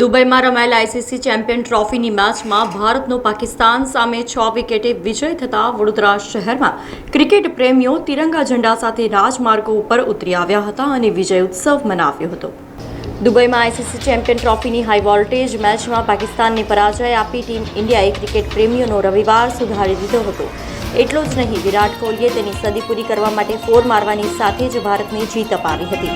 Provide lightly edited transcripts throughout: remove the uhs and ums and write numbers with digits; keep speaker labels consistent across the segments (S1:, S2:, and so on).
S1: દુબઈમાં રમાયેલા ICC champion ટ્રોફીની મેચમાં ભારતનો પાકિસ્તાન સામે 6 વિકેટે વિજય થતા વડોદરા શહેરમાં ક્રિકેટ પ્રેમીઓ તિરંગા ઝંડા સાથે રાજમાર્ગો ઉપર ઉતરી આવ્યા હતા અને વિજય ઉત્સવ મનાવ્યો હતો. દુબઈમાં આઈસીસી ચેમ્પિયન ટ્રોફીની હાઈ વોલ્ટેજ મેચમાં પાકિસ્તાનને પરાજય આપી ટીમ ઇન્ડિયાએ ક્રિકેટ પ્રેમીઓનો રવિવાર સુધારી દીધો હતો. એટલું જ નહીં, વિરાટ કોહલીએ તેની સદી પૂરી કરવા માટે 4 મારવાની સાથે જ ભારતને જીત અપાવી હતી.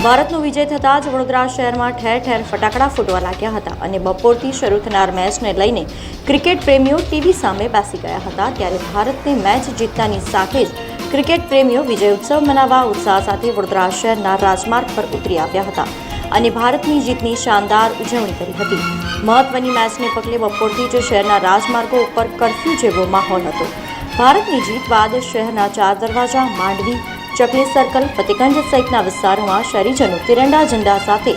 S1: ભારતનો વિજય થતાં જ વડોદરા શહેરમાં ઠેર ઠેર ફટાકડા ફૂટવા લાગ્યા હતા અને બપોરથી શરૂ થનાર મેચને લઈને ક્રિકેટ પ્રેમીઓ ટીવી સામે બેસી ગયા હતા. ત્યારે ભારતને મેચ જીતતાની સાથે જ ક્રિકેટ પ્રેમીઓ વિજય ઉત્સવ મનાવવા ઉત્સાહ સાથે વડોદરા શહેરના રાજમાર્ગ પર ઉતરી આવ્યા હતા અને ભારતની જીતની શાનદાર ઉજવણી કરી હતી. મહત્વની મેચને પગલે બપોરથી જ શહેરના રાજમાર્ગો ઉપર કર્ફ્યુ જેવો માહોલ હતો. ભારતની જીત બાદ શહેરના 4 દરવાજા, માંડવી, ચકલી સર્કલ, ફતેગંજ સહિતના વિસ્તારોમાં શહેરીજનો તિરંગા ઝંડા સાથે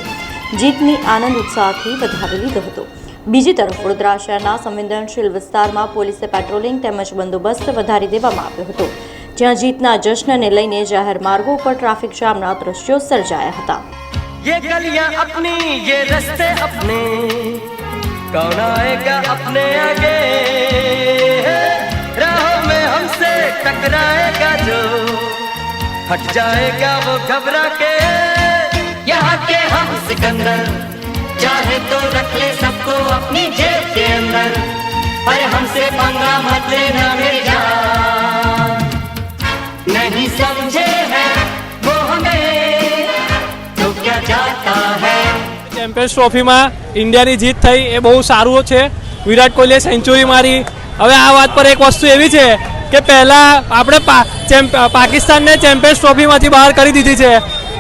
S1: જીતની આનંદ ઉત્સાહથી વધાવી લીધો હતો. બીજી તરફ વડોદરા શહેરના સંવેદનશીલ વિસ્તારમાં પોલીસે પેટ્રોલિંગ તેમજ બંદોબસ્ત વધારી દેવામાં આવ્યો હતો, જ્યાં જીતના જશ્નને લઈને જાહેર માર્ગો પર ટ્રાફિક જામના દ્રશ્યો સર્જાયા હતા.
S2: ये गलियां अपनी, ये रास्ते अपने, कौन आएगा अपने आगे, राहों में हमसे टकराएगा जो, हट जाएगा वो घबरा के, यहाँ के हम सिकंदर, चाहे तो रख ले सबको अपनी जेब के अंदर, पर हमसे पंगा मत लेना मेरी जान, नहीं समझे हैं वो हमें तो क्या जाता है.
S3: ચેમ્પિયન્સ ટ્રોફીમાં ઇન્ડિયાની જીત થઈ એ બહુ સારું છે. વિરાટ કોહલીએ સેન્ચુરી મારી. હવે આ વાત પર એક વસ્તુ એવી છે કે પહેલાં આપણે પાકિસ્તાનને ચેમ્પિયન્સ ટ્રોફીમાંથી બહાર કરી દીધી છે,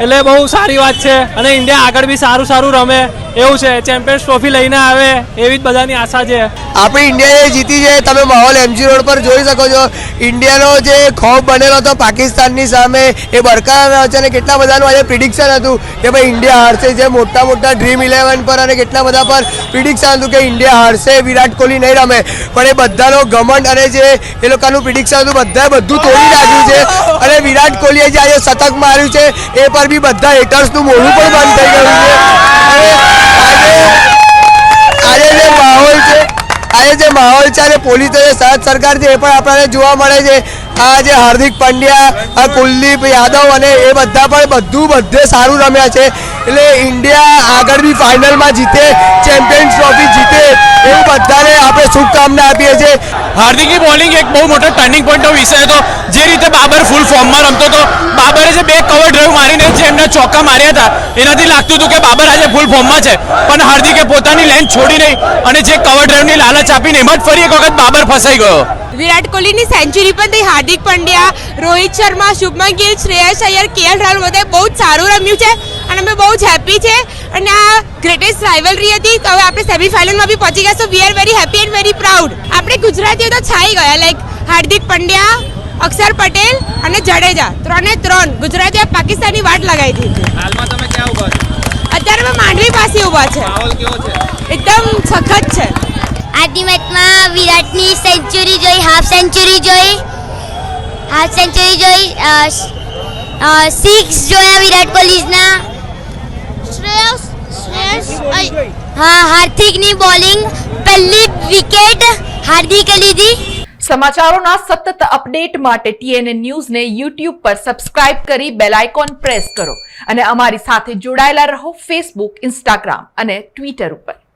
S3: એટલે બહુ સારી વાત છે અને ઇન્ડિયા આગળ બી સારું સારું રમે એવું છે. ચેમ્પિયન્સ ટ્રોફી લઈને આવે એવી જ બધાની આશા છે.
S4: આપણી ઇન્ડિયાએ જીતી છે. તમે માહોલ એમજી રોડ પર જોઈ શકો છો. ઇન્ડિયાનો જે ખોફ બનેલો હતો પાકિસ્તાનની સામે એ બરકરાર છે અને કેટલા બધાનું આજે પ્રિડિક્શન હતું કે ભાઈ ઇન્ડિયા હારશે. જે મોટા મોટા ડ્રીમ 11 પર અને કેટલા બધા પર પ્રિડિક્શન હતું કે ઇન્ડિયા હારશે, વિરાટ કોહલી નહીં રમે, પણ એ બધાનો ઘમંડ અને જે એ લોકોનું પ્રિડિક્શન હતું બધાએ બધું તોડી નાખ્યું છે. અને વિરાટ કોહલીએ જે આજે શતક માર્યું છે એ પર બી બધા હેટર્સનું મોઢું પણ બંધ થઈ ગયું છે. આજે જે માહોલ છે અને પોલીસનો જે સાથ સરકાર છે એ પણ આપણને જોવા મળે છે. આ જે હાર્દિક પંડ્યા, આ કુલદીપ યાદવ અને એ બધા પણ બધે સારું રમ્યા છે. એટલે ઇન્ડિયા આગળ બી ફાઇનલમાં જીતે, ચેમ્પિયન્સ ટ્રોફી જીતે એવું બધાને આપણે શુભકામના આપીએ છીએ.
S5: હાર્દિકની બોલિંગ એક બહુ મોટો ટર્નિંગ પોઈન્ટનો વિષય હતો. જે રીતે બાબર ફૂલ ફોર્મમાં રમતો હતો, બાબરે જે 2 કવર ડ્રાઈવ મારીને જે એમને ચોક્કા માર્યા હતા એનાથી લાગતું હતું કે બાબર આજે ફૂલ ફોર્મમાં છે, પણ હાર્દિકે પોતાની લેન્થ છોડી નહીં અને જે કવર ડ્રાઈવની લાલચ આપીને એમાં જ ફરી એક વખત બાબર ફસાઈ ગયો.
S6: વિરાટ કોહલીની સેન્ચુરી પણ થઈ, હાર્દિક પંડ્યા, રોહિત શર્મા, શુભમન ગિલ, શ્રેયસ અય્યર, કેએલ રાહુલ બધાએ બહુ જ સારું રમ્યું છે અને અમે બહુ જ હેપી છે. અને આ ગ્રેટેસ્ટ રાઇવલરી હતી. તો હવે આપણે સેમીફાઇનલમાં બી પહોંચી ગયા, so we are very happy and very proud. આપણે ગુજરાતીઓ તો છાઈ ગયા, લાઈક હાર્દિક પંડ્યા, અક્ષર પટેલ અને જડેજા 3 ગુજરાતીઓ પાકિસ્તાનની વાટ લગાવી દીધી.
S3: હાલમાં તમે ક્યાં ઊભા છો?
S6: અત્યારે અમે માંડવી પાસે ઊભા છે.
S3: માહોલ કેવો છે?
S6: એકદમ સખત છે.
S7: આજની મેચમાં વિરાટની સેન્ચુરી જોઈ, હાફ સેન્ચુરી જોઈ, 6 જોયા વિરાટ કોહલીના. હાર્દિકની બોલિંગ, પહેલી વિકેટ હાર્દિકે લીધી.
S8: સમાચારોના સતત અપડેટ માટે TNN ન્યૂઝને YouTube પર સબસ્ક્રાઇબ કરી બેલ આઇકોન પ્રેસ કરો અને અમારી સાથે જોડાયેલા રહો Facebook, Instagram અને Twitter ઉપર.